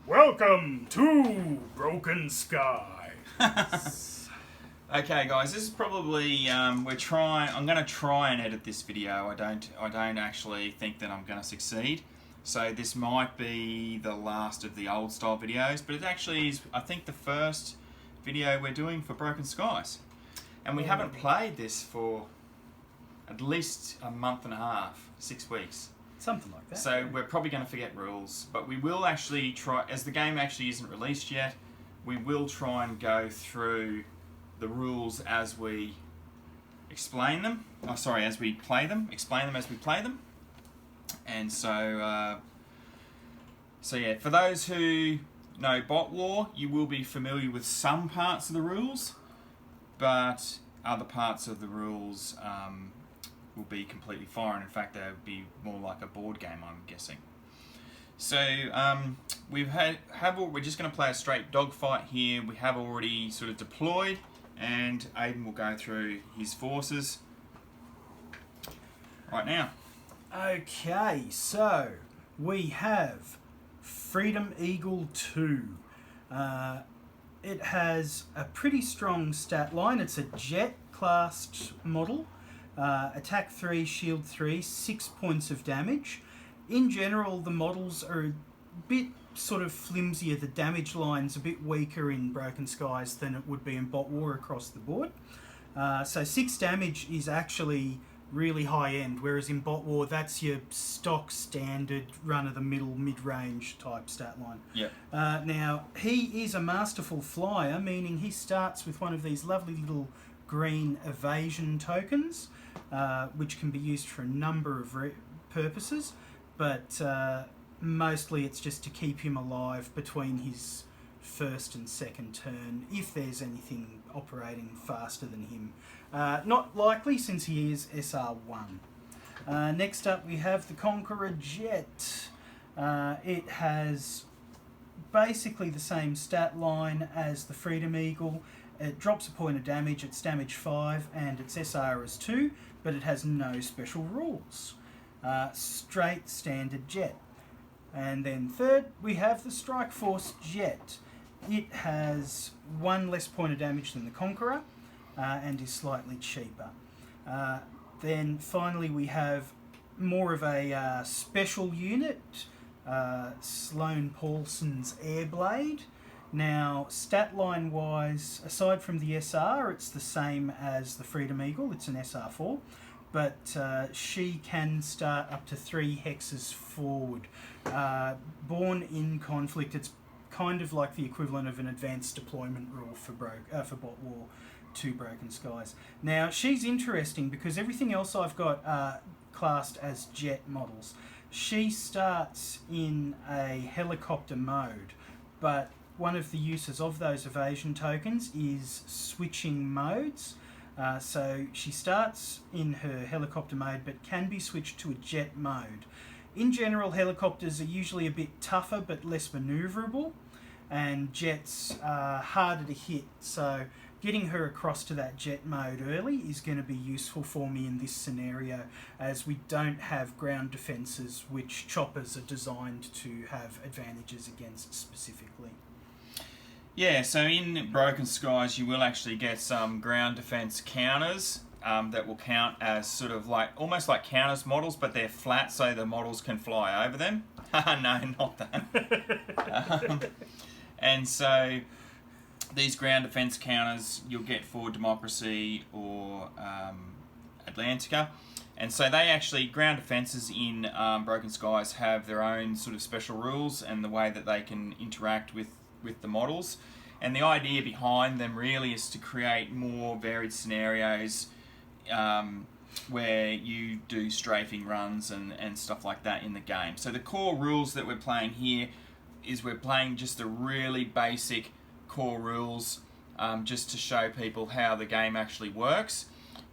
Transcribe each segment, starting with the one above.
Welcome to Broken Sky. Okay, guys, this is probably I'm going to try and edit this video. I don't actually think that I'm going to succeed. So this might be the last of the old style videos, but it actually is, I think, the first video we're doing for Broken Skies. And we haven't played this for at least a month and a half, 6 weeks. Something like that. So we're probably going to forget rules, but we will actually try, as the game actually isn't released yet, we will try and go through the rules as we explain them. Oh, sorry, as we play them. Explain them as we play them. And so yeah, for those who know Bot War, you will be familiar with some parts of the rules, but other parts of the rules will be completely foreign. In fact, they would be more like a board game, I'm guessing. So we're just going to play a straight dogfight here. We have already sort of deployed, and Aidan will go through his forces right now. Okay, so we have Freedom Eagle 2. It has a pretty strong stat line. It's a jet classed model. Attack 3, shield 3, 6 points of damage. In general, the models are a bit sort of flimsier. The damage line's a bit weaker in Broken Skies than it would be in Bot War across the board. So 6 damage is actually really high end, whereas in Bot War that's your stock standard run-of-the-middle mid-range type stat line. Yep. Now, he is a masterful flyer, meaning he starts with one of these lovely little green evasion tokens, which can be used for a number of purposes, but mostly it's just to keep him alive between his first and second turn, if there's anything operating faster than him. Not likely, since he is SR1. Next up we have the Conqueror Jet. It has basically the same stat line as the Freedom Eagle. It drops a point of damage, it's damage 5, and its SR is 2, but it has no special rules. Straight standard jet. And then third, we have the Strikeforce Jet. It has 1 less point of damage than the Conqueror, and is slightly cheaper. Then finally we have more of a special unit, Sloane Paulson's Airblade. Now, stat line wise, aside from the SR, it's the same as the Freedom Eagle, it's an SR4, but she can start up to 3 hexes forward. Born in conflict, it's kind of like the equivalent of an advanced deployment rule for Bot War 2 Broken Skies. Now, she's interesting because everything else I've got classed as jet models. She starts in a helicopter mode, but one of the uses of those evasion tokens is switching modes. So she starts in her helicopter mode but can be switched to a jet mode. In general, helicopters are usually a bit tougher but less manoeuvrable, and jets are harder to hit, so getting her across to that jet mode early is going to be useful for me in this scenario, as we don't have ground defences which choppers are designed to have advantages against specifically. Yeah, so in Broken Skies you will actually get some ground defense counters that will count as sort of like, almost like counters models, but they're flat so the models can fly over them. No, not that. And so these ground defense counters you'll get for Democracy or Atlantica. And so they actually, ground defences in Broken Skies have their own sort of special rules and the way that they can interact with the models. And the idea behind them really is to create more varied scenarios where you do strafing runs and stuff like that in the game. So the core rules that we're playing here is we're playing just the really basic core rules just to show people how the game actually works.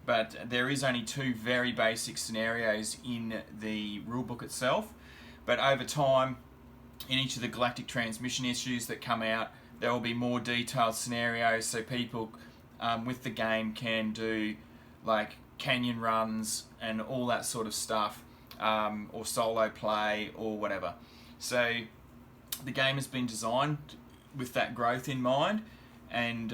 But there is only 2 very basic scenarios in the rulebook itself. But over time, in each of the galactic transmission issues that come out, there will be more detailed scenarios so people with the game can do like canyon runs and all that sort of stuff, or solo play or whatever. So the game has been designed with that growth in mind, and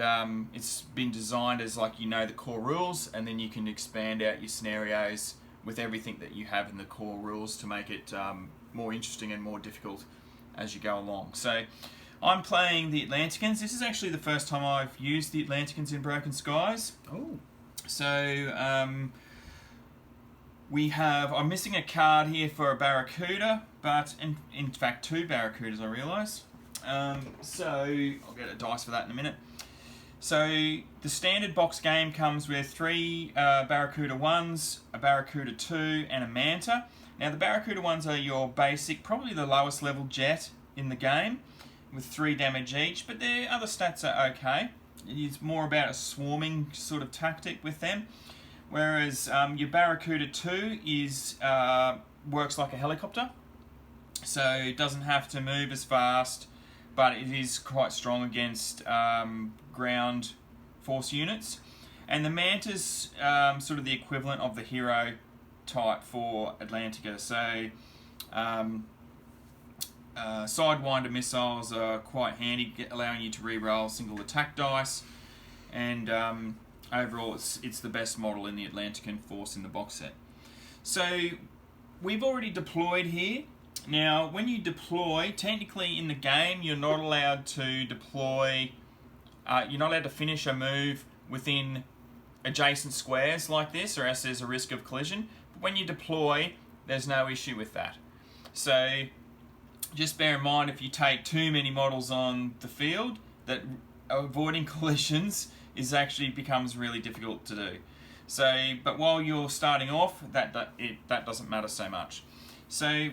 it's been designed as like, you know, the core rules, and then you can expand out your scenarios with everything that you have in the core rules to make it more interesting and more difficult as you go along. So I'm playing the Atlanticans. This is actually the first time I've used the Atlanticans in Broken Skies. Oh. So I'm missing a card here for a Barracuda, but in fact 2 Barracudas, I realise. So I'll get a dice for that in a minute. So the standard box game comes with 3 Barracuda 1s, a Barracuda 2 and a Manta. Now the Barracuda 1s are your basic, probably the lowest level jet in the game, with 3 damage each, but their other stats are okay. It's more about a swarming sort of tactic with them. Whereas your Barracuda 2 is works like a helicopter, so it doesn't have to move as fast, but it is quite strong against ground force units. And the Manta's sort of the equivalent of the hero type for Atlantica. So Sidewinder missiles are quite handy, allowing you to re-roll single attack dice, and overall it's the best model in the Atlantican force in the box set. So we've already deployed here. Now when you deploy, technically in the game you're not allowed to deploy, you're not allowed to finish a move within adjacent squares like this, or else there's a risk of collision. But when you deploy, there's no issue with that. So just bear in mind, if you take too many models on the field, that avoiding collisions becomes really difficult to do. So, but while you're starting off, that doesn't matter so much. So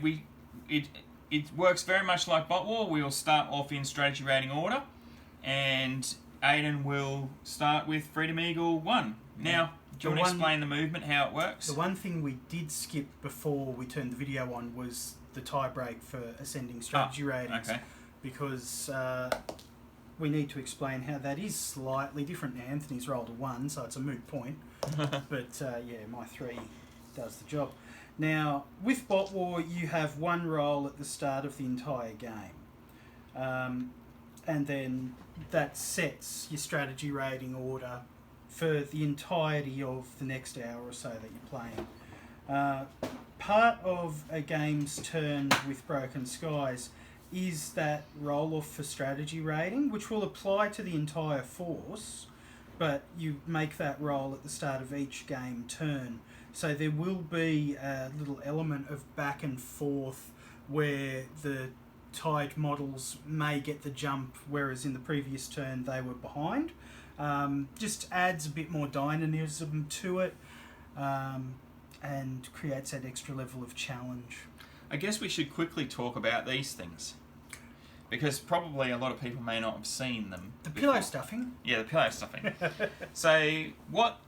it works very much like Bot War. We'll start off in strategy rating order, and Aidan will start with Freedom Eagle 1. Now, do you want to explain the movement, how it works? The one thing we did skip before we turned the video on was the tie break for ascending strategy ratings. Okay. Because we need to explain how that is slightly different. Now, Anthony's rolled a 1, so it's a moot point. But yeah, my 3 does the job. Now, with Bot War, you have 1 roll at the start of the entire game. And then that sets your strategy rating order for the entirety of the next hour or so that you're playing. Part of a game's turn with Broken Skies is that roll-off for strategy rating, which will apply to the entire force, but you make that roll at the start of each game turn. So there will be a little element of back and forth where the tied models may get the jump, whereas in the previous turn they were behind. Just adds a bit more dynamism to it, and creates that extra level of challenge. I guess we should quickly talk about these things, because probably a lot of people may not have seen them. The pillow stuffing? Yeah, the pillow stuffing. So,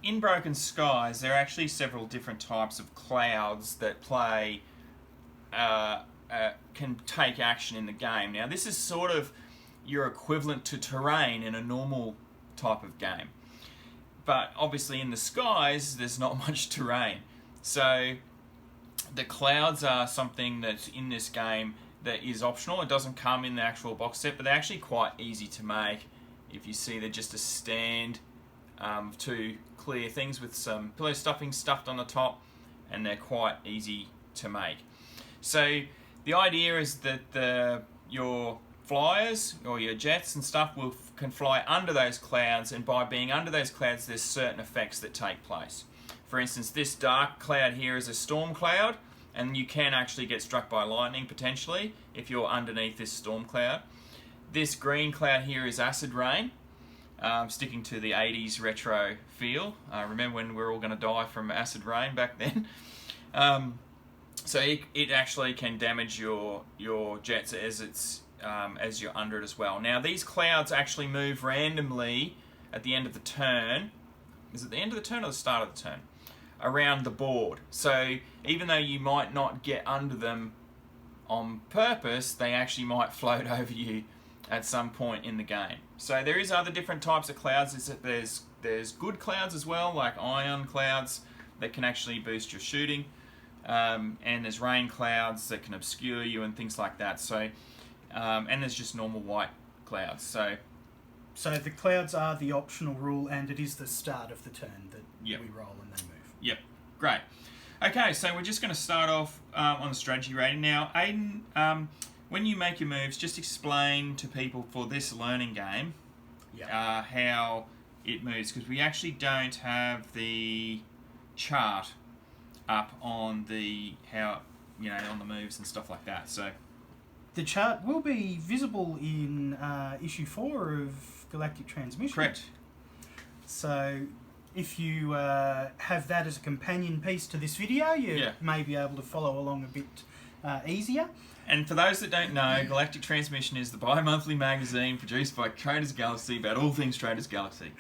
in Broken Skies, there are actually several different types of clouds that play, can take action in the game. Now, this is sort of your equivalent to terrain in a normal type of game. But obviously in the skies, there's not much terrain. So the clouds are something that's in this game that is optional. It doesn't come in the actual box set, but they're actually quite easy to make. If you see, they're just a stand to clear things with some pillow stuffing stuffed on the top, and they're quite easy to make. So the idea is that your flyers or your jets and stuff can fly under those clouds, and by being under those clouds, there's certain effects that take place. For instance, this dark cloud here is a storm cloud, and you can actually get struck by lightning potentially if you're underneath this storm cloud. This green cloud here is acid rain, sticking to the 80s retro feel. Remember when we were all going to die from acid rain back then? So it actually can damage your jets as you're under it as well. Now these clouds actually move randomly at the end of the turn. Is it the end of the turn or the start of the turn? Around the board. So even though you might not get under them on purpose, they actually might float over you at some point in the game. So there is other different types of clouds. There's good clouds as well, like ion clouds that can actually boost your shooting. And there's rain clouds that can obscure you and things like that. So And there's just normal white clouds. So the clouds are the optional rule, and it is the start of the turn that Yep. we roll and they move. Yep, great. Okay, so we're just going to start off on the strategy rating. Now, Aidan, when you make your moves, just explain to people for this learning game how it moves, because we actually don't have the chart up on the on the moves and stuff like that. So the chart will be visible in issue 4 of Galactic Transmission. correct. So if you have that as a companion piece to this video, you may be able to follow along a bit easier. And for those that don't know, Galactic Transmission is the bi-monthly magazine produced by Traders Galaxy about all things Traders Galaxy.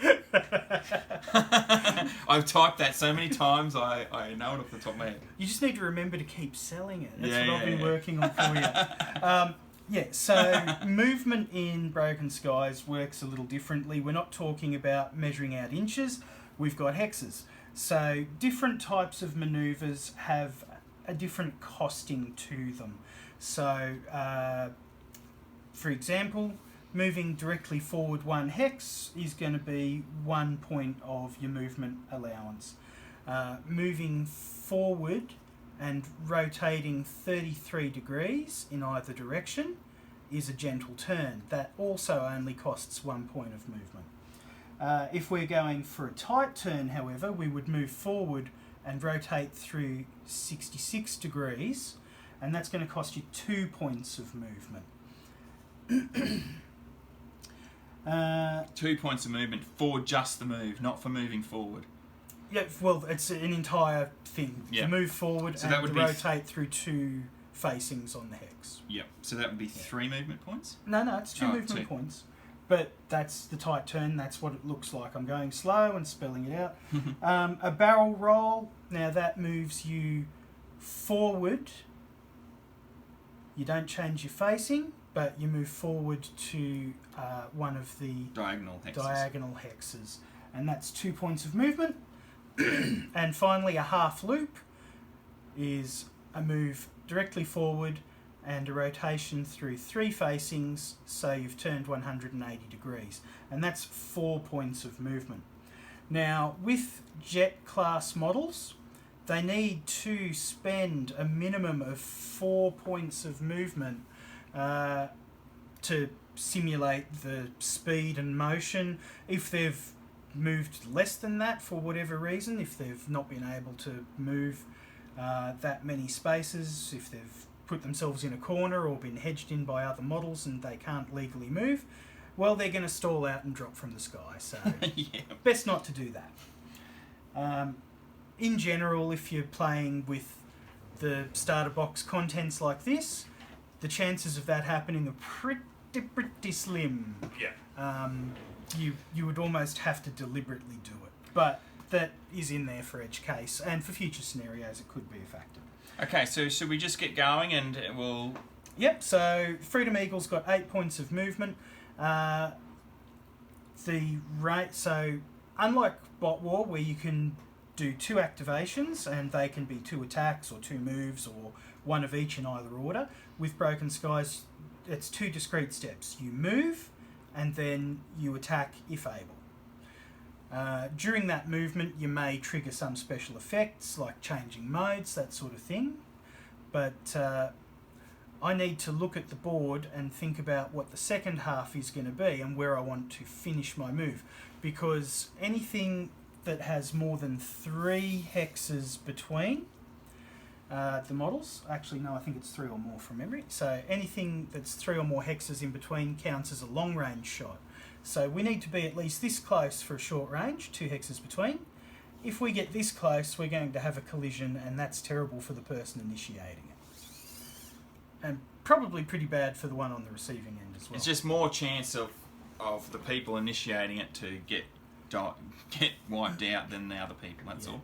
I've typed that so many times, I know it off the top of my head. You just need to remember to keep selling it. That's Yeah, what I've been working on for you. So movement in Broken Skies works a little differently. We're not talking about measuring out inches. We've got hexes. So different types of manoeuvres have a different costing to them. So, for example, moving directly forward 1 hex is going to be 1 point of your movement allowance. Moving forward and rotating 33 degrees in either direction is a gentle turn. That also only costs 1 point of movement. If we're going for a tight turn, however, we would move forward and rotate through 66 degrees, and that's going to cost you 2 points of movement. 2 points of movement for just the move, not for moving forward. Yeah, well, it's an entire thing. Yeah. To move forward So and that would to be rotate through 2 facings on the hex. Yep. So that would be 3 movement points? No, it's 2 movement 2. points. But that's the tight turn, that's what it looks like. I'm going slow and spelling it out. A barrel roll, now that moves you forward. You don't change your facing, but you move forward to one of the Diagonal hexes. And that's 2 points of movement. And finally, a half loop is a move directly forward and a rotation through 3 facings, so you've turned 180 degrees. And that's 4 points of movement. Now, with jet class models, they need to spend a minimum of 4 points of movement to simulate the speed and motion. If they've moved less than that for whatever reason, if they've not been able to move that many spaces, if they've put themselves in a corner or been hedged in by other models and they can't legally move, well, they're going to stall out and drop from the sky. So best not to do that. In general, if you're playing with the starter box contents like this, the chances of that happening are pretty slim. Yeah. You would almost have to deliberately do it. But that is in there for edge case, and for future scenarios it could be a factor. Okay, so should we just get going and we'll... Yep, so Freedom Eagle's got 8 points of movement. So unlike Bot War, where you can do 2 activations and they can be 2 attacks or 2 moves or 1 of each in either order, with Broken Skies it's 2 discrete steps. You move and then you attack if able. During that movement you may trigger some special effects like changing modes, that sort of thing, but I need to look at the board and think about what the second half is going to be and where I want to finish my move, because anything that has more than 3 hexes between the models, actually no, I think it's 3 or more from memory, so anything that's 3 or more hexes in between counts as a long range shot. So we need to be at least this close for a short range, 2 hexes between. If we get this close, we're going to have a collision, and that's terrible for the person initiating it. And probably pretty bad for the one on the receiving end as well. It's just more chance of the people initiating it to get wiped out than the other people, that's all.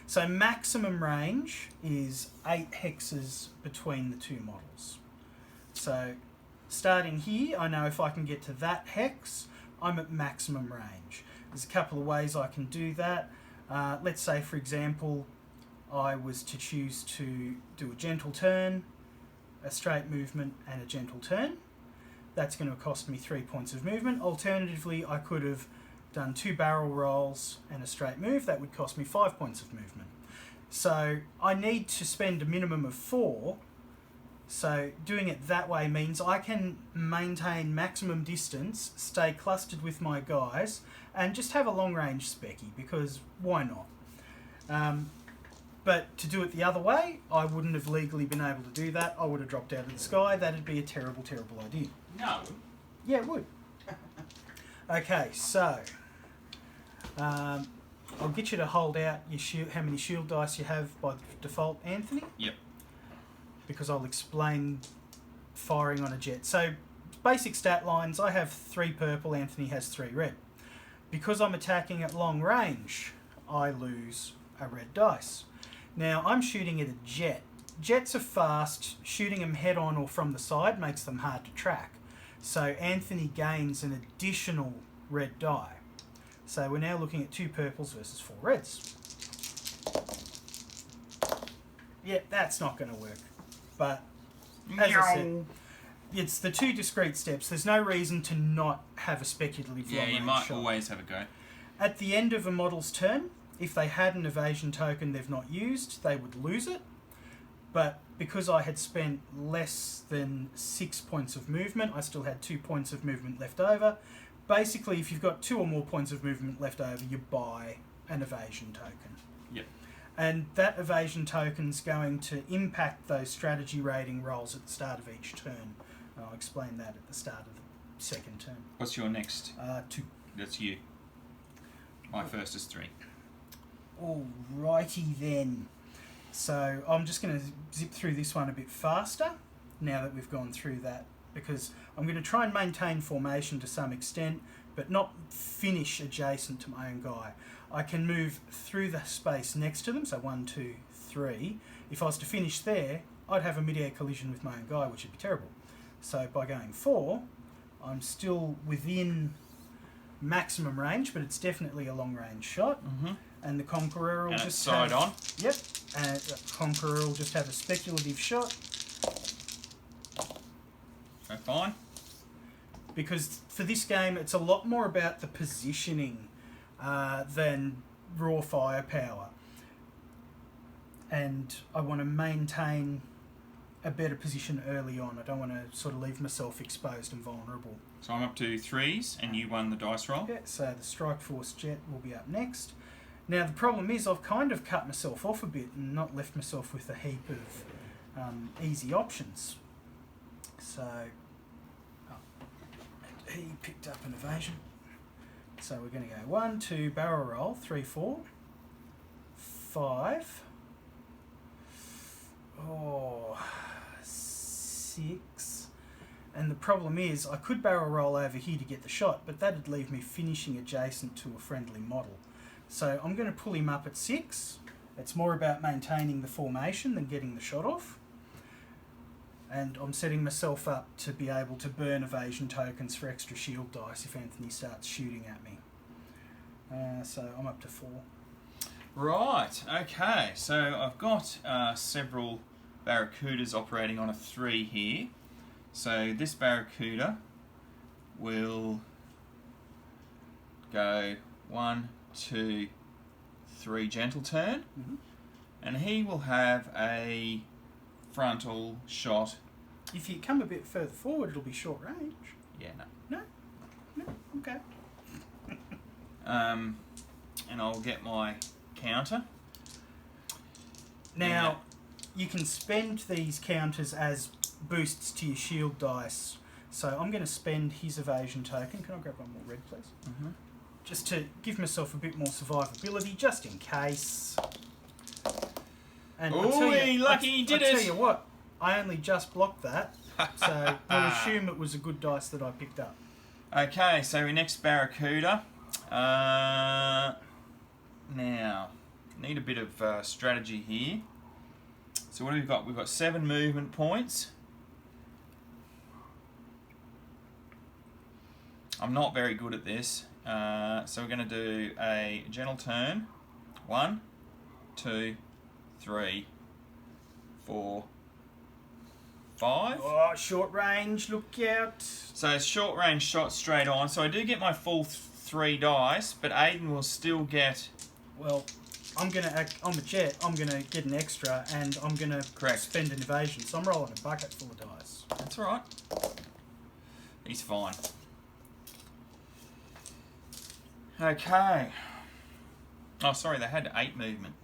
So maximum range is 8 hexes between the 2 models. So starting here, I know if I can get to that hex, I'm at maximum range. There's a couple of ways I can do that. Let's say, for example, I was to choose to do a gentle turn, a straight movement and a gentle turn. That's going to cost me 3 points of movement. Alternatively, I could have done 2 barrel rolls and a straight move. That would cost me 5 points of movement. So I need to spend a minimum of 4. So doing it that way means I can maintain maximum distance, stay clustered with my guys, and just have a long-range specky, because why not? But to do it the other way, I wouldn't have legally been able to do that. I would have dropped out of the sky. That'd be a terrible, terrible idea. No. Yeah, it would. Okay, so I'll get you to hold out your shield, how many shield dice you have by default, Anthony. Yep. Because I'll explain firing on a jet. So, basic stat lines, I have 3 purple, Anthony has 3 red. Because I'm attacking at long range, I lose a red dice. Now, I'm shooting at a jet. Jets are fast, shooting them head on or from the side makes them hard to track. So, Anthony gains an additional red die. So, we're now looking at 2 purples versus 4 reds. Yeah, that's not going to work. But, as I said, it's the 2 discrete steps. There's no reason to not have a speculative Yeah, you long-range might shot. always have a go. At the end of a model's turn, if they had an evasion token they've not used, they would lose it. But because I had spent less than 6 points of movement, I still had 2 points of movement left over. Basically, if you've got 2 or more points of movement left over, you buy an evasion token. Yep. And that evasion token's going to impact those strategy rating rolls at the start of each turn. I'll explain that at the start of the second turn. What's your next? 2. That's you. My first is 3. Alrighty then. So I'm just going to zip through this one a bit faster now that we've gone through that, because I'm going to try and maintain formation to some extent, but not finish adjacent to my own guy. I can move through the space next to them, so 1, 2, 3. If I was to finish there, I'd have a mid-air collision with my own guy, which would be terrible. So by going 4, I'm still within maximum range, but it's definitely a long-range shot. Mm-hmm. And the Conqueror will And just it's side have, on. Yep, and the Conqueror will just have a speculative shot. So fine. Because for this game, it's a lot more about the positioning than raw firepower. And I want to maintain a better position early on. I don't want to sort of leave myself exposed and vulnerable. So I'm up to 3s, and you won the dice roll. Yeah, so the Strikeforce Jet will be up next. Now, the problem is I've kind of cut myself off a bit and not left myself with a heap of easy options. So, he picked up an evasion. So we're going to go 1, 2, barrel roll, 3, 4, 5, 6. And the problem is I could barrel roll over here to get the shot, but that'd leave me finishing adjacent to a friendly model. So I'm going to pull him up at 6. It's more about maintaining the formation than getting the shot off. And I'm setting myself up to be able to burn evasion tokens for extra shield dice if Anthony starts shooting at me. So I'm up to 4. Right, okay. So I've got several Barracudas operating on a 3 here. So this Barracuda will go 1, 2, 3 gentle turn, and he will have a frontal shot. If you come a bit further forward, it'll be short range. Yeah, no. No? No? Okay. And I'll get my counter. Now, you can spend these counters as boosts to your shield dice. So I'm going to spend his evasion token. Can I grab one more red, please? Mm-hmm. Just to give myself a bit more survivability, just in case. And Ooh, lucky he did it! I'll tell you what, I only just blocked that, so we'll assume it was a good dice that I picked up. Okay, so our next Barracuda. Now, need a bit of strategy here. So what have we got? We've got 7 movement points. I'm not very good at this. So we're going to do a gentle turn. 1, 2, 3, 4, 5. Oh, short range, look out. So it's short range shot straight on. So I do get my full 3 dice, but Aidan will still get... Well, I'm a jet, I'm gonna get an extra, and I'm gonna spend an evasion. So I'm rolling a bucket full of dice. That's all right. He's fine. Okay. Oh, sorry, they had 8 movement.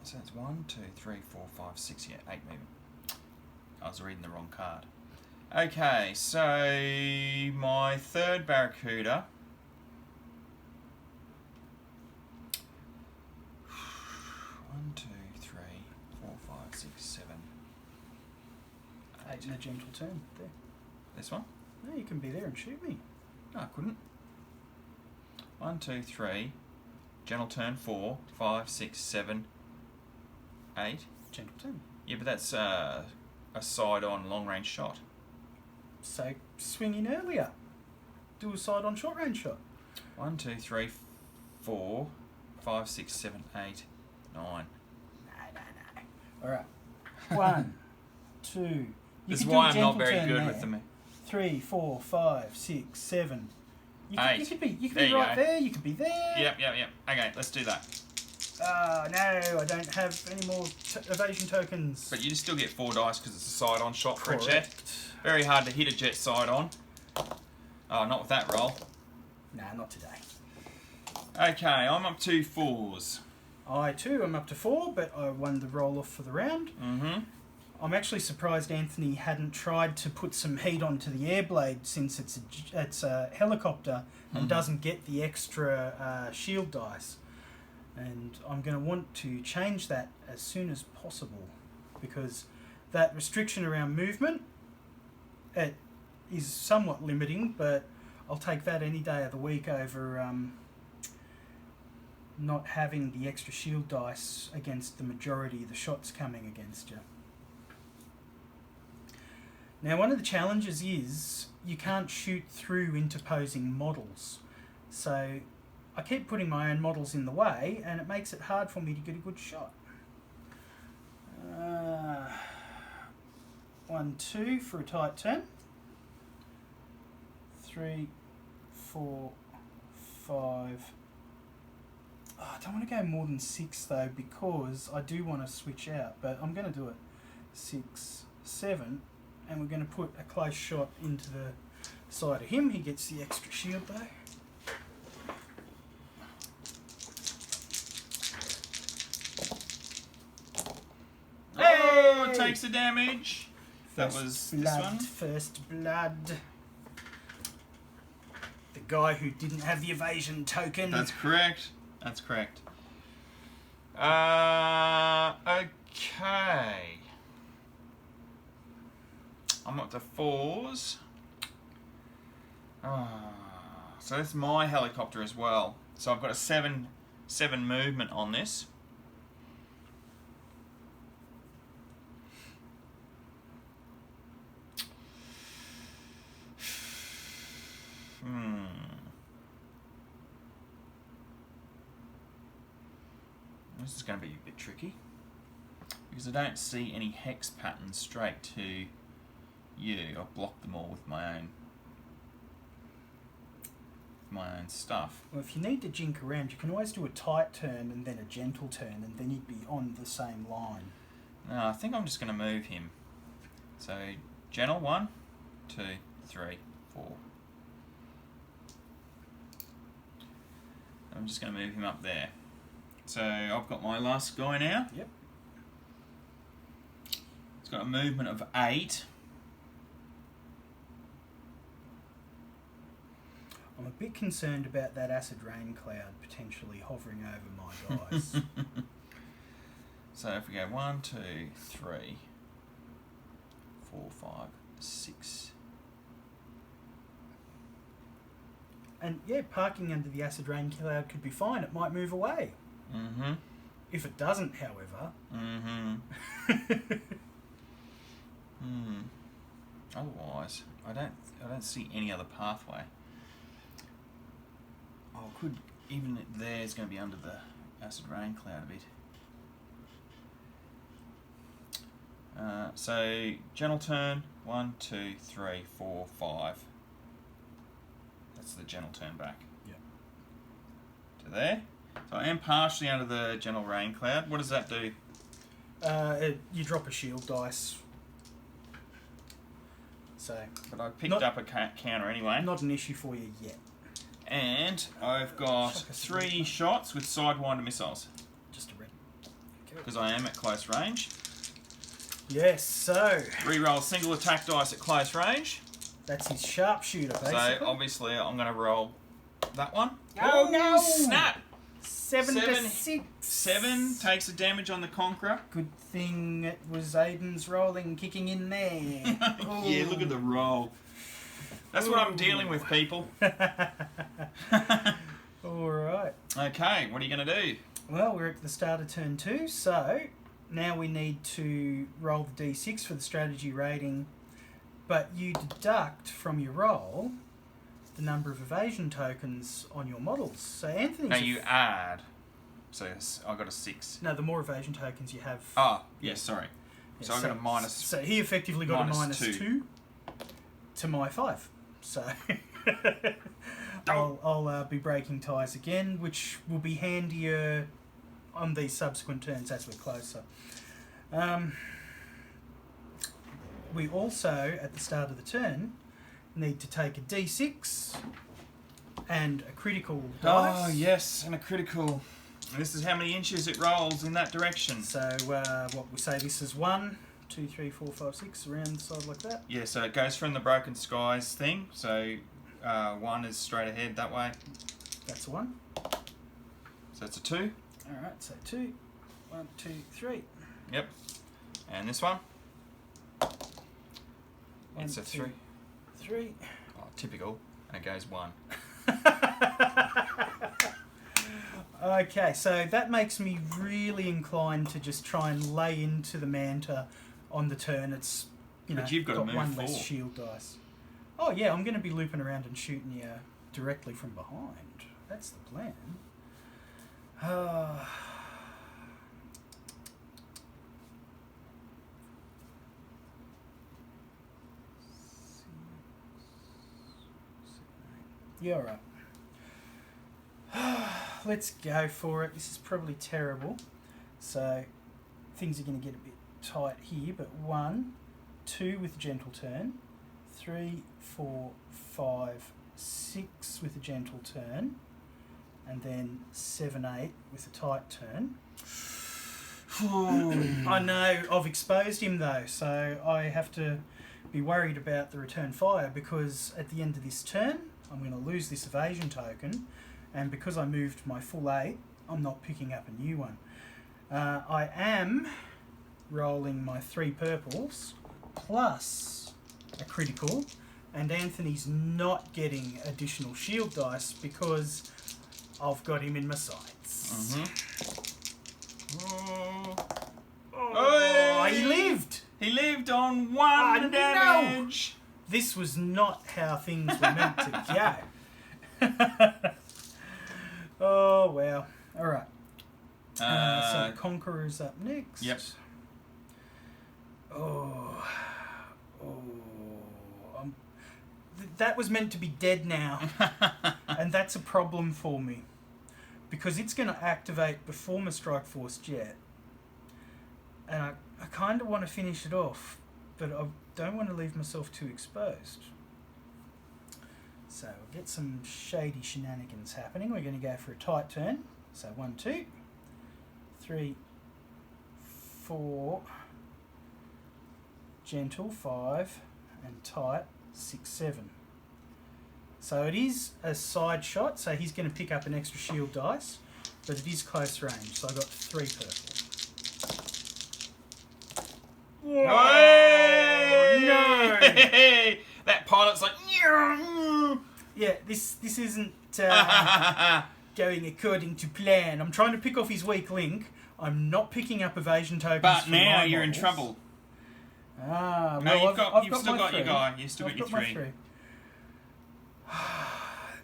So that's 1, 2, 3, 4, 5, 6, yeah, 8 movement. I was reading the wrong card. Okay, so my third Barracuda. One, 2, 3, 4, 5, 6, 7. 8 and a gentle turn. There. This one? No, you can be there and shoot me. No, I couldn't. 1, 2, 3. Gentle turn 4, 5, 6, 7, 8. Gentle turn. Yeah, but that's a side-on long-range shot. So swing in earlier. Do a side-on short-range shot. 1, 2, 3, 4, 5, 6, 7, 8, 9. No. All right. 1, 2. This is why I'm not very good with them. 3, 4, 5, 6, 7. You 8. could be right there. You could be there. Yep. Okay, let's do that. No, I don't have any more evasion tokens. But you just still get 4 dice because it's a side-on shot for a jet. Correct. Very hard to hit a jet side-on. Oh, not with that roll. Nah, not today. Okay, I'm up to 4s. I too am up to 4, but I won the roll-off for the round. Mm-hmm. I'm actually surprised Anthony hadn't tried to put some heat onto the airblade since it's a helicopter and doesn't get the extra shield dice. And I'm going to want to change that as soon as possible because that restriction around movement, it is somewhat limiting, but I'll take that any day of the week over not having the extra shield dice against the majority of the shots coming against you. Now, one of the challenges is you can't shoot through interposing models. So I keep putting my own models in the way, and it makes it hard for me to get a good shot. 1, 2 for a tight turn. 3, 4, 5. Oh, I don't want to go more than 6 though, because I do want to switch out, but I'm going to do it. 6, 7. And we're going to put a close shot into the side of him. He gets the extra shield though. Oh, it takes the damage. That was blood, this one. First blood. The guy who didn't have the evasion token. That's correct. That's correct. Okay. I'm up to 4s. So that's my helicopter as well. So I've got a 7 movement on this. This is going to be a bit tricky because I don't see any hex patterns straight to you. I've blocked them all with my own stuff. Well, if you need to jink around, you can always do a tight turn and then a gentle turn, and then you'd be on the same line. No, I think I'm just going to move him. So, gentle 1, 2, 3, 4. I'm just going to move him up there. So, I've got my last guy now. Yep. It's got a movement of 8. I'm a bit concerned about that acid rain cloud potentially hovering over my guys. So if we go 1, 2, 3, 4, 5, 6. And yeah, parking under the acid rain cloud could be fine. It might move away. Mm-hmm. If it doesn't, however. Mm-hmm. Otherwise, I don't see any other pathway. Oh, could even there's going to be under the acid rain cloud a bit. So gentle turn. 1, 2, 3, 4, 5. That's the gentle turn back. Yep. To there. So I am partially under the gentle rain cloud. What does that do? You drop a shield dice. So. But I picked up a counter anyway. Not an issue for you yet. And I've got 3 shots with Sidewinder missiles. Just a red. Because I am at close range. Yes, so. Reroll single attack dice at close range. That's his sharpshooter, basically. So obviously I'm going to roll that one. Oh no! Snap! 7 to 6. 7 takes the damage on the Conqueror. Good thing it was Aidan's rolling, kicking in there. Yeah, look at the roll. That's what I'm dealing with, people. Alright. Okay, what are you going to do? Well, we're at the start of turn 2, so now we need to roll the d6 for the strategy rating, but you deduct from your roll the number of evasion tokens on your models. So Anthony's... No, you add. So yes, I got a 6. No, the more evasion tokens you have... Oh, yes, sorry. Yeah, so I got a minus... So he effectively got a minus 2 to my 5. So I'll be breaking ties again, which will be handier on these subsequent turns as we're closer. We also, at the start of the turn, need to take a d6 and a critical dice. Oh, yes, and a critical. And this is how many inches it rolls in that direction. So what we say, this is 1, 2, 3, 4, 5, 6, around the side like that. Yeah, so it goes from the broken skies thing. So 1 is straight ahead that way. That's a 1. So that's a 2. Alright, so 2. 1, 2, 3. Yep. And this one? One, it's a 3. 3. Oh, typical. And it goes 1. Okay, so that makes me really inclined to just try and lay into the Manta on the turn. It's, But you've got to move 1 less 4. shield dice. Oh yeah, I'm going to be looping around and shooting you directly from behind. That's the plan. Yeah, alright. Let's go for it. This is probably terrible. So, things are going to get a bit tight here, but 1, 2 with a gentle turn, 3, 4, 5, 6 with a gentle turn, and then 7, 8 with a tight turn. I know, I've exposed him though, so I have to be worried about the return fire, because at the end of this turn, I'm going to lose this evasion token, and because I moved my full 8, I'm not picking up a new one. I am rolling my 3 purples, plus a critical, and Anthony's not getting additional shield dice because I've got him in my sights. Oh, he lived! He lived on 1 damage! No. This was not how things were meant to go. Oh, wow. Alright. So Conqueror's up next. Yep. That was meant to be dead now. And that's a problem for me. Because it's going to activate before my Strikeforce Jet. And I kind of want to finish it off. But I don't want to leave myself too exposed. So we'll get some shady shenanigans happening. We're going to go for a tight turn. So 1, 2, 3, 4, gentle 5, and tight 6, 7. So it is a side shot, so he's going to pick up an extra shield dice, but it is close range, so I got 3 purple. Oh, no! That pilot's like... Yeah, this isn't going according to plan. I'm trying to pick off his weak link. I'm not picking up evasion tokens. But now you're in trouble. Ah, no, well, you've still got your guy. You've still got your 3.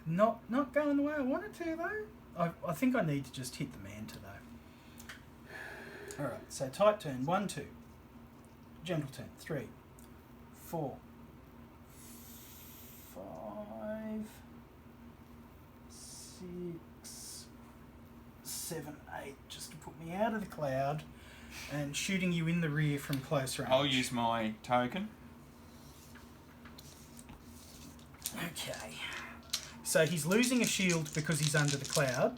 Not going the way I wanted to though. I think I need to just hit the Manta though. Alright, so tight turn. 1, 2. gentle turn. 3, 4, 5, 6, 7, 8. Just to put me out of the cloud and shooting you in the rear from close range. I'll use my token. Okay. So he's losing a shield because he's under the cloud,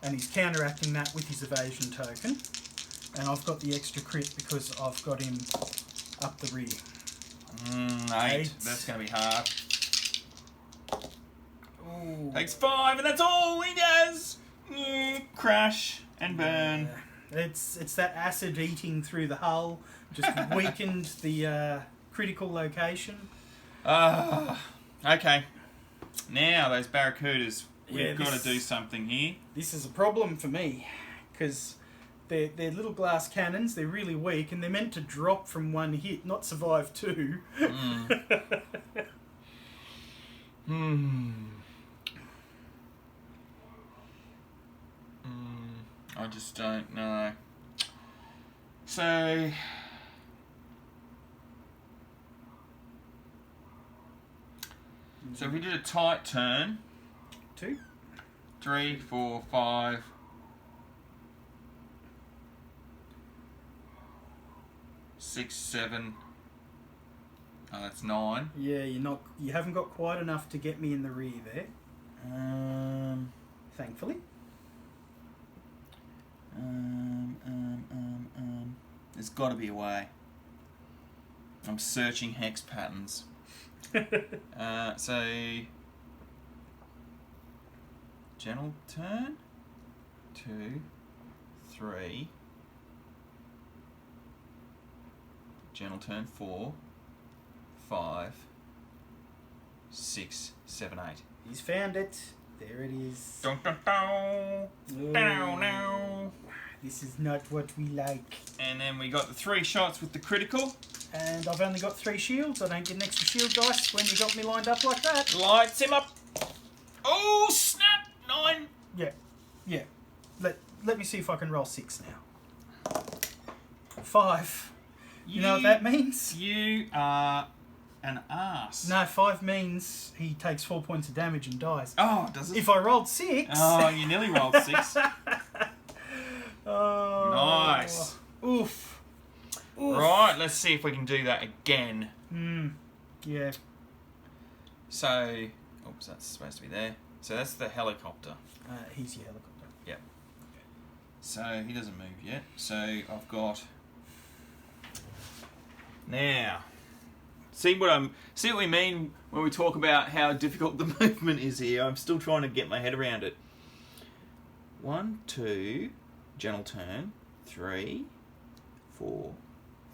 and he's counteracting that with his evasion token. And I've got the extra crit because I've got him up the rear. 8. That's going to be hard. Ooh. Takes 5, and that's all he does. Crash and burn. It's that acid eating through the hull, just weakened the critical location. Okay. Now those Barracudas, we've got to do something here. This is a problem for me, because they're little glass cannons, they're really weak, and they're meant to drop from one hit, not survive two. I just don't know. So if we did a tight turn, 2, 3, 4, 5, 6, 7. Oh, that's 9. Yeah, you haven't got quite enough to get me in the rear there. Thankfully. There's got to be a way. I'm searching hex patterns. So gentle turn, 2, 3. Gentle turn, 4, 5, 6, 7, 8. He's found it. There it is. Dun, dun, dun. Down, down. This is not what we like. And then we got the 3 shots with the critical. And I've only got 3 shields. I don't get an extra shield dice when you got me lined up like that. Lights him up. Oh, snap! 9. Yeah. Let me see if I can roll 6 now. 5. You know what that means? You are an ass. No, 5 means he takes 4 points of damage and dies. Oh, does it? If I rolled 6... Oh, you nearly rolled 6. Oh. Nice. Oof. Right, let's see if we can do that again. Yeah. So, oops, that's supposed to be there. So that's the helicopter. He's your helicopter. Yep. So he doesn't move yet. So I've got... Now, see what we mean when we talk about how difficult the movement is here. I'm still trying to get my head around it. 1, 2, gentle turn, 3, 4,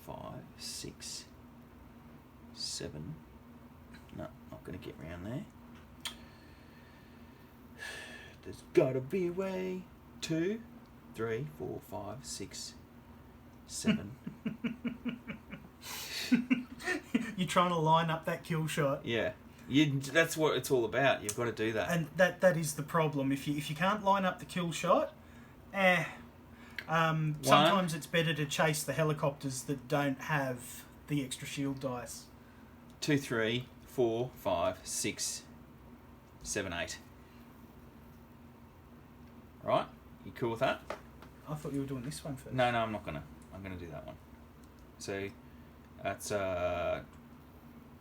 5, 6, 7. No, not going to get round there. There's got to be a way. 2, 3, 4, 5, 6, 7. You're trying to line up that kill shot. Yeah. That's what it's all about. You've got to do that. And that is the problem. If you can't line up the kill shot, sometimes it's better to chase the helicopters that don't have the extra shield dice. 2, 3, 4, 5, 6, 7, 8. Right? You cool with that? I thought you were doing this one first. No, I'm not gonna. I'm gonna do that one. So that's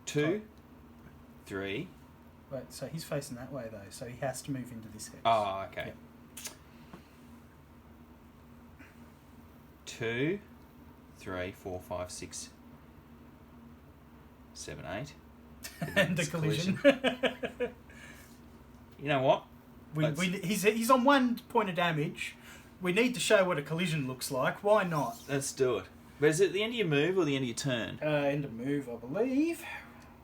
2, 3. Wait, so he's facing that way though, so he has to move into this hex. Oh, okay. Yep. 2, 3, 4, 5, 6, 7, 8. And the collision. You know what? He's on 1 point of damage. We need to show what a collision looks like. Why not? Let's do it. But is it the end of your move or the end of your turn? End of move, I believe.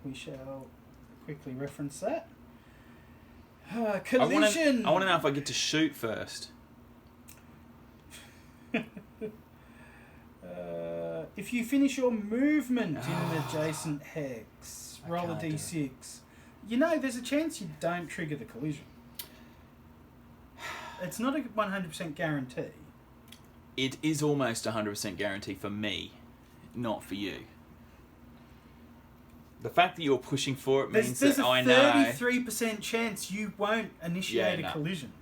We shall quickly reference that. Collision! I want to know if I get to shoot first. If you finish your movement in an adjacent hex, roll a d6. You know, there's a chance you don't trigger the collision. It's not a 100% guarantee. It is almost 100% guarantee for me, not for you. The fact that you're pushing for it means There's that a I know. 33% chance you won't initiate a collision.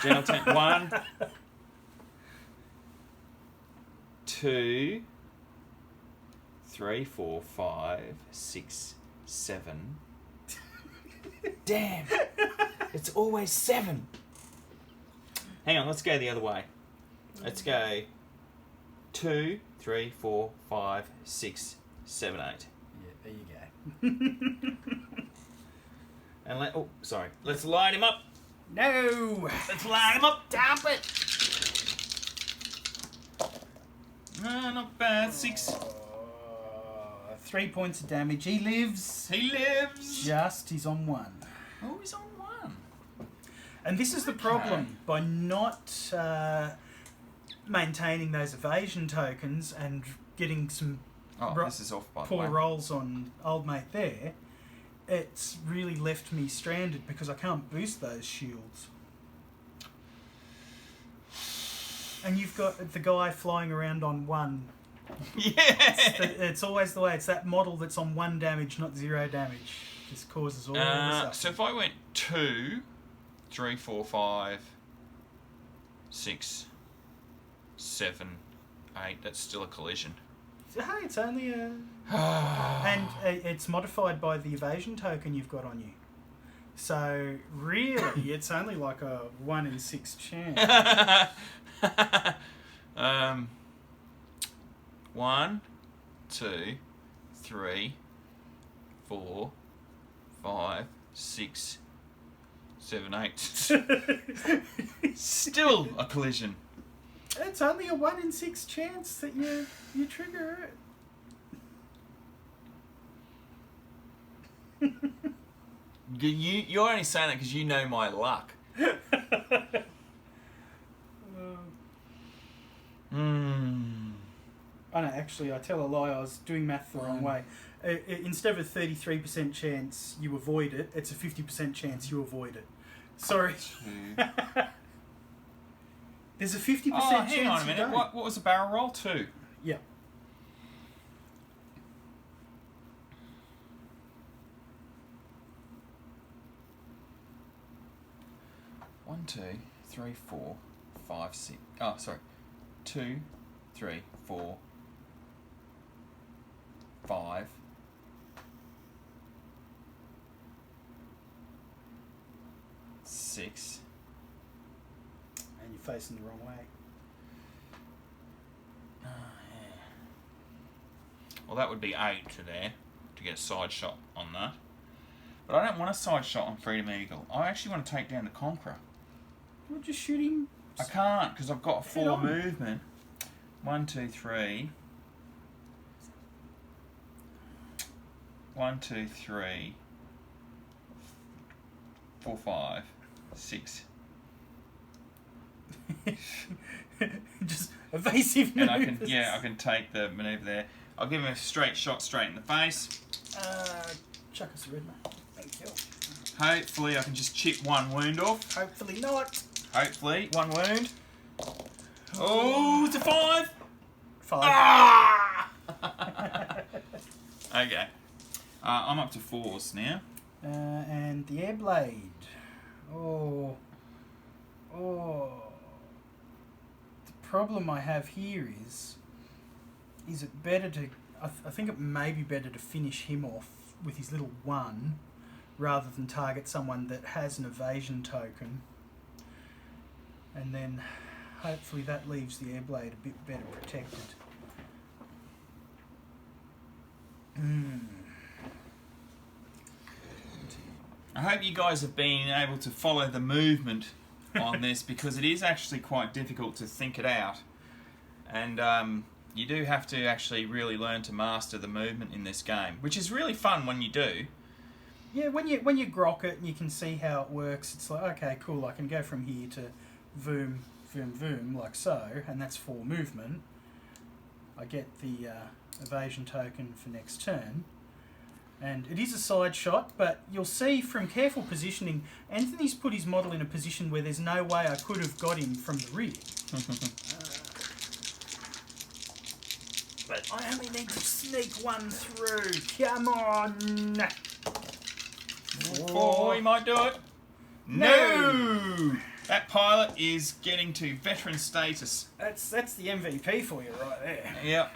General turn. 1, 2, 3, 4, 5, 6, 7. Damn. It's always 7. Hang on, let's go the other way. Let's go 2, 3, 4, 5, 6, 7, 8. Yeah, there you go. And let's line him up. No! Let's line him up. Dump it! No, not bad. 6. 3 points of damage. He lives. He lives. He's on 1. Oh, he's on 1. And this is the problem. By not maintaining those evasion tokens and getting some this is off, by the poor way. rolls on old mate there, it's really left me stranded because I can't boost those shields. And you've got the guy flying around on 1. Yeah! It's always the way. It's that model that's on 1 damage, not 0 damage. Just causes all the stuff. So if I went 2, 3, 4, 5, 6, 7, 8, that's still a collision. Hey, it's only a... and it's modified by the evasion token you've got on you. So, really, it's only like a 1 in 6 chance. 1, 2, 3, 4, 5, 6, 7, 8. Still a collision. It's only a 1 in 6 chance that you trigger it. You're only saying that because you know my luck. Oh no, actually, I tell a lie. I was doing math the wrong way. Instead of a 33% chance you avoid it, it's a 50% chance you avoid it. Sorry. There's a 50% chance hang on a minute. you don't. What was the barrel roll? 2. Yeah. One, 2, 3, 4, 5, 6. Oh, sorry. 2, 3, 4, 5. 6. And you're facing the wrong way. Oh, yeah. Well, that would be 8 to there, to get a side shot on that. But I don't want a side shot on Freedom Eagle. I actually want to take down the Conqueror. We'll just shoot him. I can't, because I've got a 4 on. movement. 1, 2, 3. 1, 2, 3. 4, 5, 6. Just evasive And maneuvers. I can take the maneuver there. I'll give him a straight shot straight in the face. Chuck us a red, mate. Thank you. Hopefully I can just chip 1 wound off. Hopefully not. Hopefully. 1 wound. Oh, it's a 5. 5. Ah! Okay. I'm up to 4s now. And the air blade. Oh. The problem I have here is it better to... I think it may be better to finish him off with his little 1 rather than target someone that has an evasion token. And then hopefully that leaves the air blade a bit better protected. I hope you guys have been able to follow the movement on this because it is actually quite difficult to think it out. And you do have to actually really learn to master the movement in this game, which is really fun when you do. Yeah, when you grok it and you can see how it works, it's like, okay, cool, I can go from here to voom, voom, voom, like so, and that's 4 movement. I get the evasion token for next turn. And it is a side shot, but you'll see from careful positioning, Anthony's put his model in a position where there's no way I could have got him from the rear. But I only need to sneak one through. Come on. 4, he might do it. No! That pilot is getting to veteran status. That's the MVP for you right there. Yep.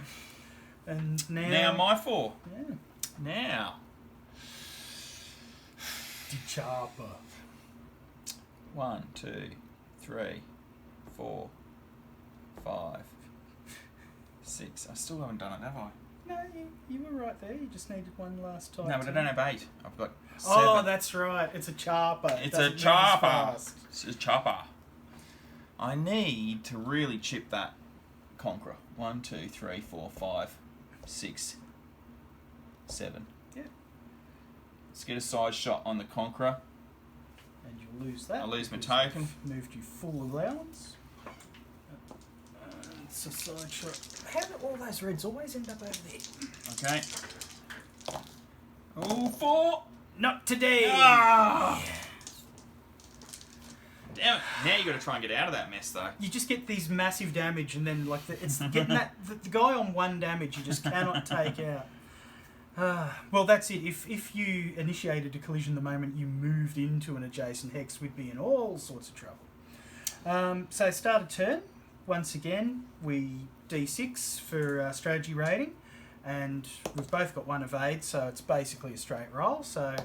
And Now my 4. Yeah. Now. The chopper. 1, 2, 3, 4, 5, 6. I still haven't done it, have I? No, you were right there. You just needed one last time. No, but I don't have 8. I've got 7. Oh, that's right. It's a chopper. It's a chopper. It's a chopper. I need to really chip that Conqueror. 1, 2, 3, 4, 5, 6, 7. Yeah. Let's get a side shot on the Conqueror. And you'll lose that. I lose my because token. I've moved you full allowance. It's a side shot. How do all those reds always end up over there? Okay. Oh, 4. Not today. Ah! Damn it. Now you got to try and get out of that mess, though. You just get these massive damage, and then it's getting that the guy on 1 damage you just cannot take out. Well, that's it. If you initiated a collision the moment you moved into an adjacent hex, we'd be in all sorts of trouble. So start a turn. Once again, we D6 for strategy rating, and we've both got 1 evade, so it's basically a straight roll. So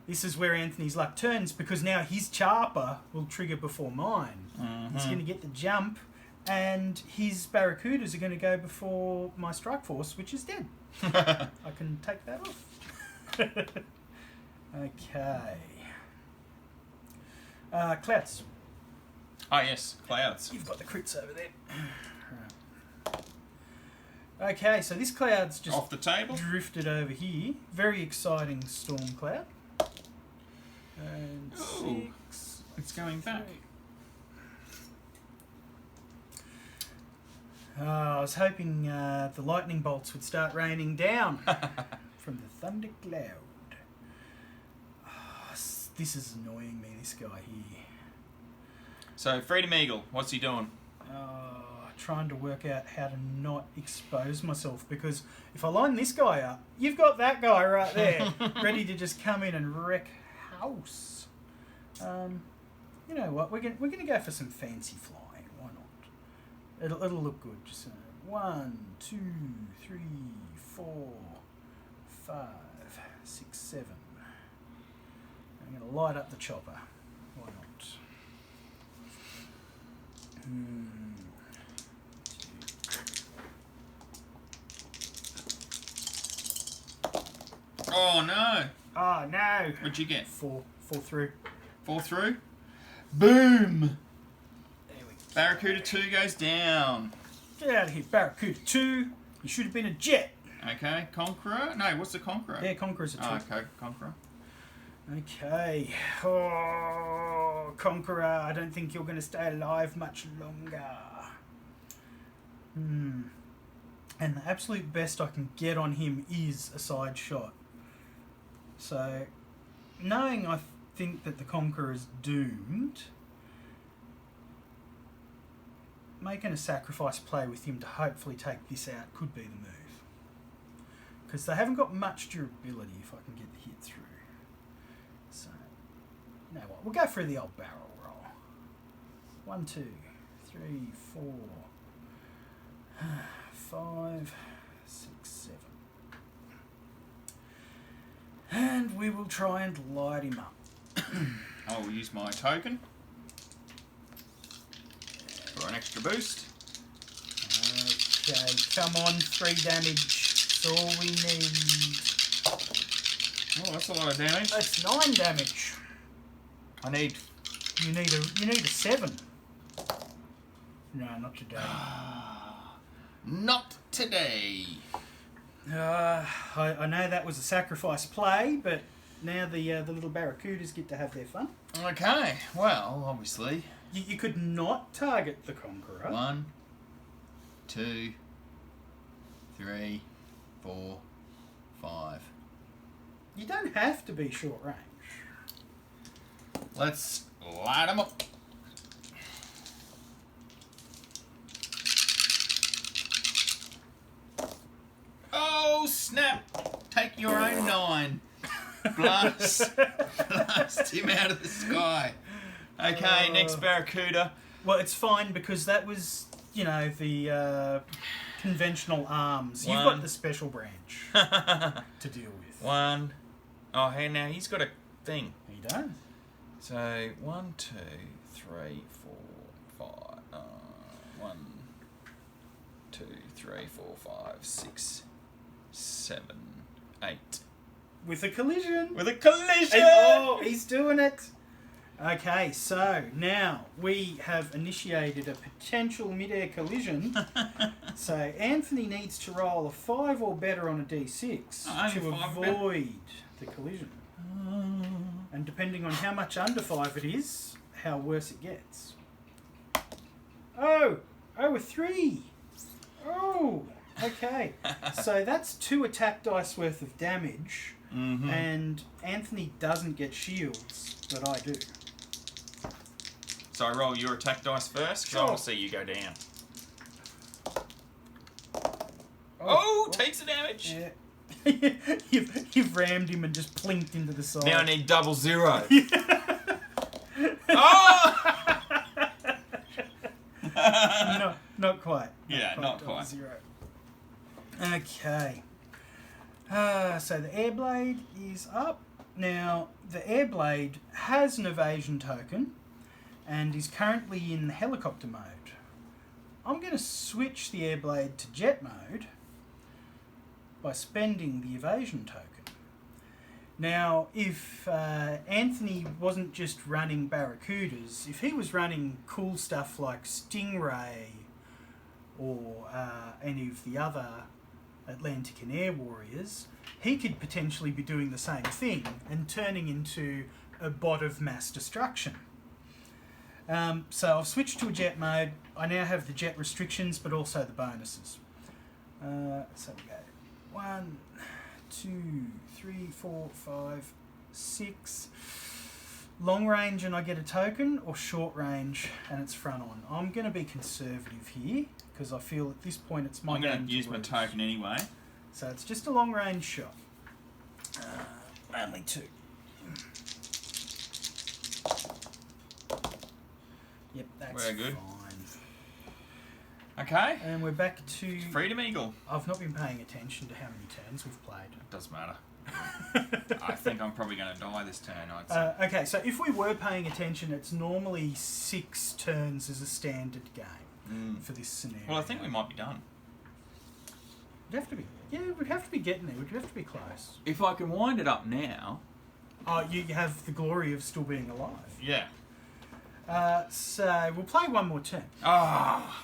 this is where Anthony's luck turns, because now his chopper will trigger before mine. Mm-hmm. He's going to get the jump, and his Barracudas are going to go before my Strikeforce, which is dead. I can take that off. Okay. Clouds. Oh, yes. Clouds. You've got the crits over there. Right. Okay, so this cloud's just Off the table. drifted over here. Very exciting storm cloud. And Ooh, 6. it's going back. I was hoping the lightning bolts would start raining down from the thunder cloud. This is annoying me, this guy here. So, Freedom Eagle, what's he doing? Trying to work out how to not expose myself, because if I line this guy up, you've got that guy right there, ready to just come in and wreck house. You know what? We're gonna go for some fancy flying. Why not? It'll look good. Just 1, 2, 3, 4, 5, 6, 7. I'm gonna light up the chopper. Why not? Oh, no. Oh no! What'd you get? 4 through. 4 through? Boom! There we go. Barracuda 2 goes down. Get out of here, Barracuda 2. You should have been a jet. Okay, Conqueror? No, what's the Conqueror? Yeah, Conqueror's a 2. Oh, okay, Conqueror. Okay. Oh, Conqueror, I don't think you're going to stay alive much longer. And the absolute best I can get on him is a side shot. So, knowing I think that the Conqueror is doomed, making a sacrifice play with him to hopefully take this out could be the move. Because they haven't got much durability if I can get the hit through. So, you know what? We'll go for the old barrel roll. 1, 2, 3, 4, 5, 6, 7. And we will try and light him up. I will use my token for an extra boost. Okay, come on, 3 damage. That's all we need. Oh, that's a lot of damage. That's 9 damage. I need... You need a 7. No, not today. Not today. I know that was a sacrifice play, but now the little Barracudas get to have their fun. Okay, well, obviously. You could not target the Conqueror. 1, 2, 3, 4, 5. You don't have to be short range. Let's light them up. Oh, snap! Take your own 9. Blast him out of the sky. Okay, next Barracuda. Well, it's fine because that was, the conventional arms. You've got the special branch to deal with. 1. Oh, hey, now he's got a thing. He does. So 1, 2, 3, 4, 5. 1, 2, 3, 4, 5, 6, 7, 8. With a collision. With a collision! Oh, he's doing it. Okay, so now we have initiated a potential mid-air collision. So Anthony needs to roll a 5 or better on a d6 to avoid the collision. And depending on how much under 5 it is, how worse it gets. Oh, a 3. Oh, okay. So that's 2 attack dice worth of damage. Mm-hmm. And Anthony doesn't get shields, but I do. So I roll your attack dice first, because I want to see you go down. Oh, takes the damage. Yeah. you've rammed him and just plinked into the side. Now I need 0. Oh! No, not quite. Not quite. 0. Okay. So the Airblade is up. Now, the Airblade has an evasion token and is currently in helicopter mode. I'm going to switch the Airblade to jet mode by spending the evasion token. Now, if Anthony wasn't just running Barracudas, if he was running cool stuff like Stingray or any of the other Atlantican Air Warriors, he could potentially be doing the same thing and turning into a bot of mass destruction. So I've switched to a jet mode. I now have the jet restrictions, but also the bonuses. So we go 1, 2, 3, 4, 5, 6. Long range and I get a token, or short range and it's front on. I'm going to be conservative here because I feel at this point it's my game. I'm going to use my token anyway. So it's just a long range shot. Only 2. Yep, that's Very good. fine. Okay. And we're back to... Freedom Eagle. I've not been paying attention to how many turns we've played. It doesn't matter. I think I'm probably going to die this turn, I'd say. Okay, so if we were paying attention, it's normally 6 turns as a standard game for this scenario. Well, I think we might be done. We'd have to be. Yeah, we'd have to be getting there. We'd have to be close. If I can wind it up now... Oh, you have the glory of still being alive. Yeah. So we'll play one more turn. Ah.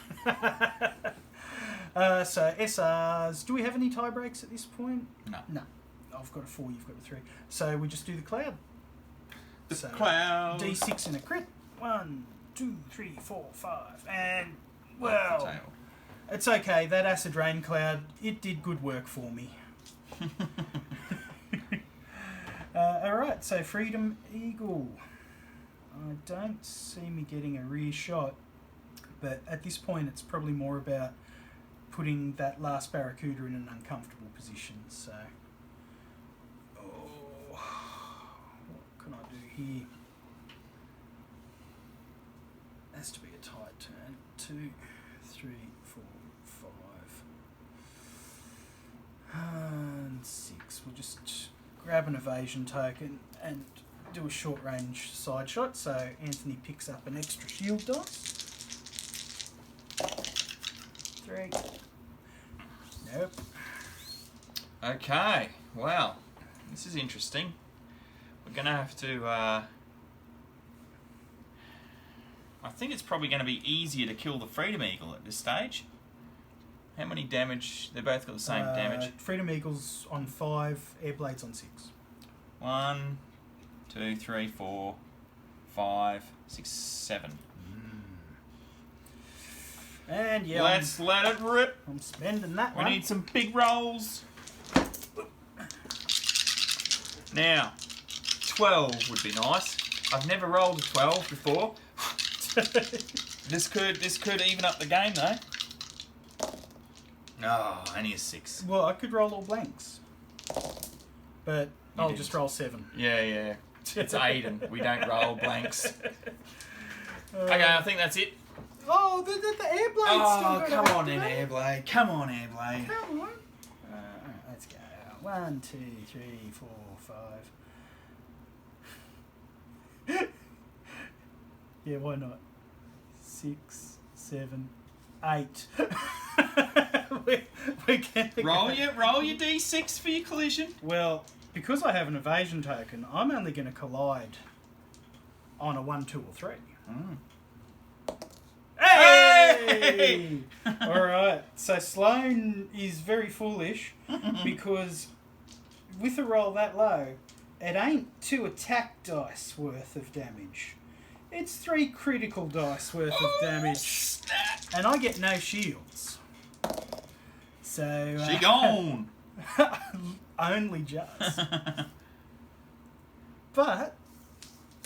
So SRs. Do we have any tie breaks at this point? No. No. I've got a 4. You've got a 3. So we just do the cloud. The cloud. D6 and a crit. 1, 2, 3, 4, 5, and well, it's okay. That acid rain cloud, it did good work for me. All right. So Freedom Eagle. I don't see me getting a rear shot, but at this point it's probably more about putting that last Barracuda in an uncomfortable position. So, what can I do here? Has to be a tight turn. 2, 3, 4, 5, and 6. We'll just grab an evasion token and do a short range side shot, so Anthony picks up an extra shield dice. 3. Nope. Okay, well, this is interesting. We're going to have to... I think it's probably going to be easier to kill the Freedom Eagle at this stage. How many damage? They both got the same damage. Freedom Eagle's on 5, Airblade's on 6. 1, 2, 3, 4, 5, 6, 7. And yeah, let's let it rip. I'm spending that We one. need some big rolls. Now, 12 would be nice. I've never rolled a 12 before. This could even up the game though. Oh, only a 6. Well, I could roll all blanks. But I'll just roll 7. Yeah. It's Aidan. We don't roll blanks. Okay, I think that's it. Oh, the Airblade Oh, still come on in, Airblade. Come on, Airblade. Come on. Let's go. 1, 2, 3, 4, 5. Yeah, why not? 6, 7, 8. we're Roll your d6 for your collision. Well, because I have an evasion token, I'm only going to collide on a 1, 2, or 3. Hey! Alright, so Sloane is very foolish because with a roll that low, it ain't 2 attack dice worth of damage. It's 3 critical dice worth of damage. Snap. And I get no shields. So... She gone! only just. But...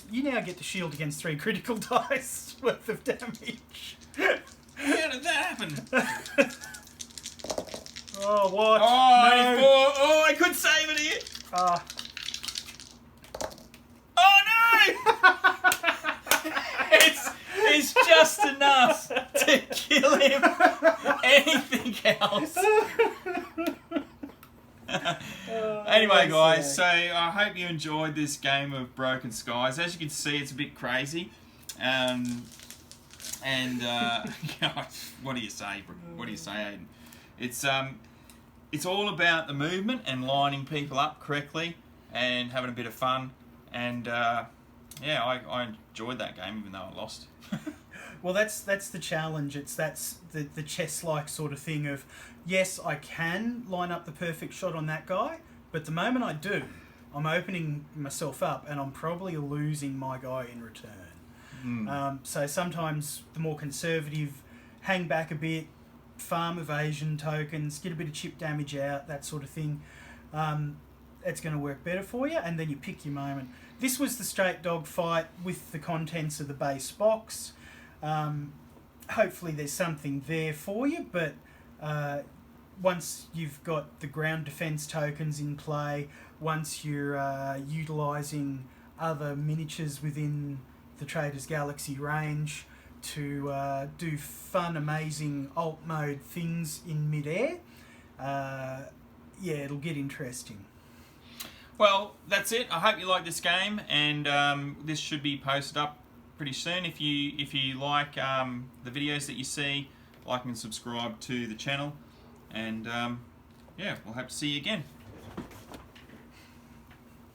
you now get to shield against 3 critical dice worth of damage. How did that happen? Oh, what? Oh, No. 94. Oh, I could save it here. Oh, no! it's just enough to kill him. Anything else? Anyway, guys, so I hope you enjoyed this game of Broken Skies. As you can see, it's a bit crazy. Gosh, what do you say? What do you say, Aidan? It's all about the movement and lining people up correctly and having a bit of fun. And I enjoyed that game, even though I lost. Well, that's the challenge. That's the chess-like sort of thing of, yes, I can line up the perfect shot on that guy, but the moment I do, I'm opening myself up and I'm probably losing my guy in return. So sometimes the more conservative, hang back a bit, farm evasion tokens, get a bit of chip damage out, that sort of thing. It's going to work better for you, and then you pick your moment. This was the straight dog fight with the contents of the base box. Hopefully there's something there for you, but once you've got the ground defense tokens in play, once you're utilising other miniatures within the Traders Galaxy range to do fun, amazing alt mode things in mid-air, it'll get interesting. Well, that's it. I hope you like this game, and this should be posted up pretty soon. If you like the videos that you see, like and subscribe to the channel, and we'll hope to see you again.